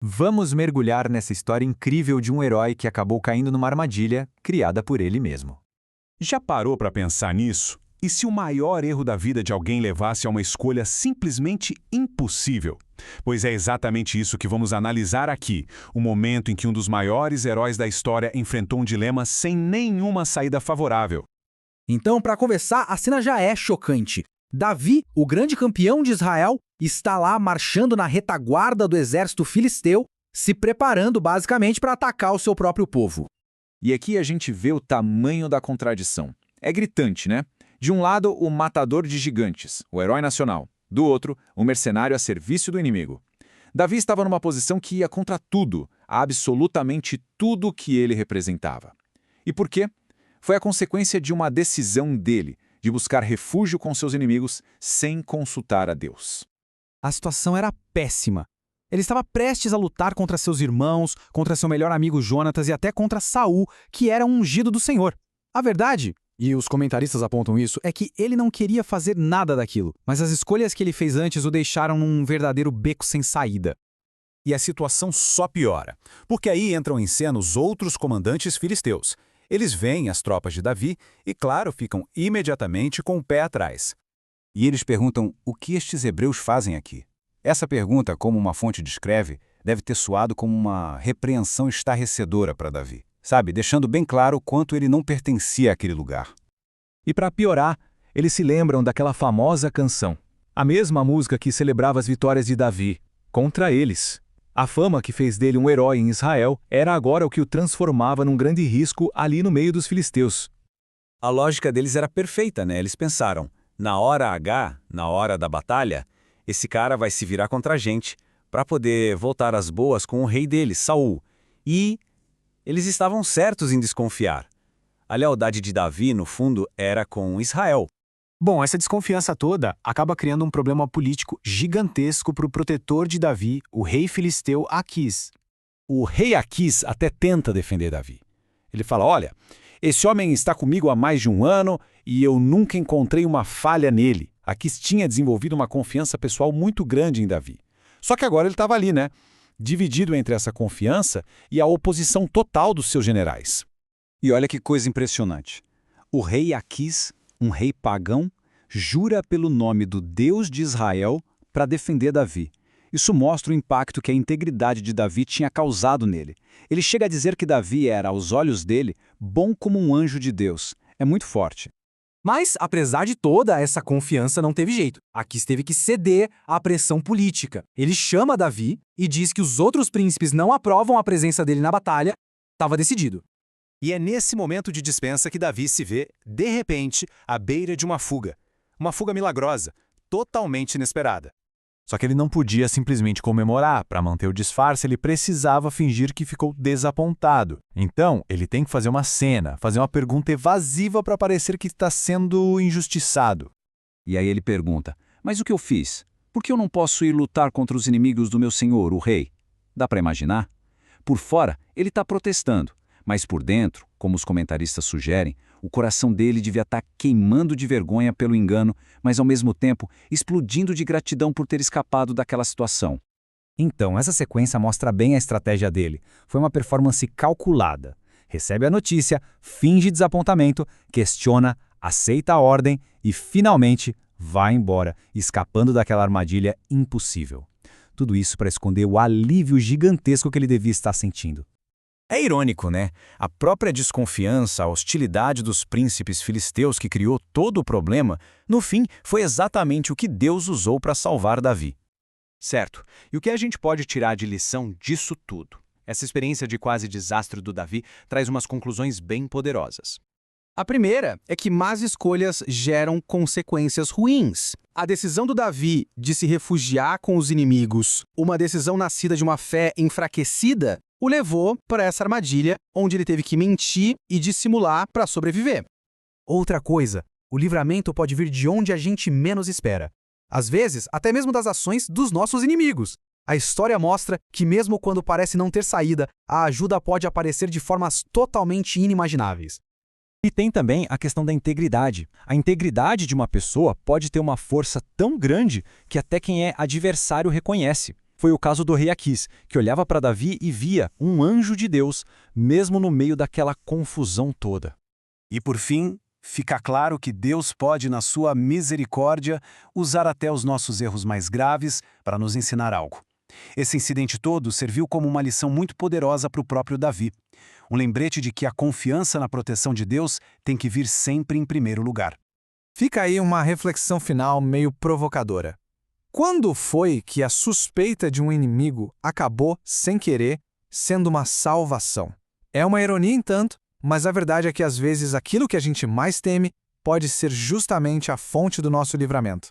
Vamos mergulhar nessa história incrível de um herói que acabou caindo numa armadilha criada por ele mesmo. Já parou para pensar nisso? E se o maior erro da vida de alguém levasse a uma escolha simplesmente impossível? Pois é exatamente isso que vamos analisar aqui, o momento em que um dos maiores heróis da história enfrentou um dilema sem nenhuma saída favorável. Então, para começar, a cena já é chocante. Davi, o grande campeão de Israel, está lá marchando na retaguarda do exército filisteu, se preparando basicamente para atacar o seu próprio povo. E aqui a gente vê o tamanho da contradição. É gritante, né? De um lado, o matador de gigantes, o herói nacional. Do outro, o mercenário a serviço do inimigo. Davi estava numa posição que ia contra tudo, absolutamente tudo que ele representava. E por quê? Foi a consequência de uma decisão dele, de buscar refúgio com seus inimigos sem consultar a Deus. A situação era péssima. Ele estava prestes a lutar contra seus irmãos, contra seu melhor amigo Jonatas e até contra Saul, que era um ungido do Senhor. A verdade, e os comentaristas apontam isso, é que ele não queria fazer nada daquilo, mas as escolhas que ele fez antes o deixaram num verdadeiro beco sem saída. E a situação só piora, porque aí entram em cena os outros comandantes filisteus. Eles veem as tropas de Davi e, claro, ficam imediatamente com o pé atrás. E eles perguntam o que estes hebreus fazem aqui. Essa pergunta, como uma fonte descreve, deve ter soado como uma repreensão estarrecedora para Davi, sabe, deixando bem claro o quanto ele não pertencia àquele lugar. E para piorar, eles se lembram daquela famosa canção, a mesma música que celebrava as vitórias de Davi, contra eles. A fama que fez dele um herói em Israel era agora o que o transformava num grande risco ali no meio dos filisteus. A lógica deles era perfeita, né? Eles pensaram, na hora H, na hora da batalha, esse cara vai se virar contra a gente para poder voltar às boas com o rei deles, Saul. E eles estavam certos em desconfiar. A lealdade de Davi, no fundo, era com Israel. Bom, essa desconfiança toda acaba criando um problema político gigantesco para o protetor de Davi, o rei filisteu Aquis. O rei Aquis até tenta defender Davi. Ele fala, olha, esse homem está comigo há mais de um ano e eu nunca encontrei uma falha nele. Aquis tinha desenvolvido uma confiança pessoal muito grande em Davi. Só que agora ele estava ali, né? Dividido entre essa confiança e a oposição total dos seus generais. E olha que coisa impressionante. O rei Aquis, um rei pagão, jura pelo nome do Deus de Israel para defender Davi. Isso mostra o impacto que a integridade de Davi tinha causado nele. Ele chega a dizer que Davi era, aos olhos dele, bom como um anjo de Deus. É muito forte. Mas, apesar de toda essa confiança, não teve jeito. Aquis teve que ceder à pressão política. Ele chama Davi e diz que os outros príncipes não aprovam a presença dele na batalha. Estava decidido. E é nesse momento de dispensa que Davi se vê, de repente, à beira de uma fuga. Uma fuga milagrosa, totalmente inesperada. Só que ele não podia simplesmente comemorar. Para manter o disfarce, ele precisava fingir que ficou desapontado. Então, ele tem que fazer uma cena, fazer uma pergunta evasiva para parecer que está sendo injustiçado. E aí ele pergunta, mas o que eu fiz? Por que eu não posso ir lutar contra os inimigos do meu senhor, o rei? Dá para imaginar? Por fora, ele está protestando. Mas por dentro, como os comentaristas sugerem, o coração dele devia estar queimando de vergonha pelo engano, mas ao mesmo tempo explodindo de gratidão por ter escapado daquela situação. Então, essa sequência mostra bem a estratégia dele. Foi uma performance calculada. Recebe a notícia, finge desapontamento, questiona, aceita a ordem e, finalmente, vai embora, escapando daquela armadilha impossível. Tudo isso para esconder o alívio gigantesco que ele devia estar sentindo. É irônico, né? A própria desconfiança, a hostilidade dos príncipes filisteus que criou todo o problema, no fim, foi exatamente o que Deus usou para salvar Davi. Certo. E o que a gente pode tirar de lição disso tudo? Essa experiência de quase desastre do Davi traz umas conclusões bem poderosas. A primeira é que más escolhas geram consequências ruins. A decisão do Davi de se refugiar com os inimigos, uma decisão nascida de uma fé enfraquecida, o levou para essa armadilha onde ele teve que mentir e dissimular para sobreviver. Outra coisa, o livramento pode vir de onde a gente menos espera. Às vezes, até mesmo das ações dos nossos inimigos. A história mostra que mesmo quando parece não ter saída, a ajuda pode aparecer de formas totalmente inimagináveis. E tem também a questão da integridade. A integridade de uma pessoa pode ter uma força tão grande que até quem é adversário reconhece. Foi o caso do rei Aquis, que olhava para Davi e via um anjo de Deus, mesmo no meio daquela confusão toda. E por fim, fica claro que Deus pode, na sua misericórdia, usar até os nossos erros mais graves para nos ensinar algo. Esse incidente todo serviu como uma lição muito poderosa para o próprio Davi. Um lembrete de que a confiança na proteção de Deus tem que vir sempre em primeiro lugar. Fica aí uma reflexão final meio provocadora. Quando foi que a suspeita de um inimigo acabou, sem querer, sendo uma salvação? É uma ironia, entanto, mas a verdade é que às vezes aquilo que a gente mais teme pode ser justamente a fonte do nosso livramento.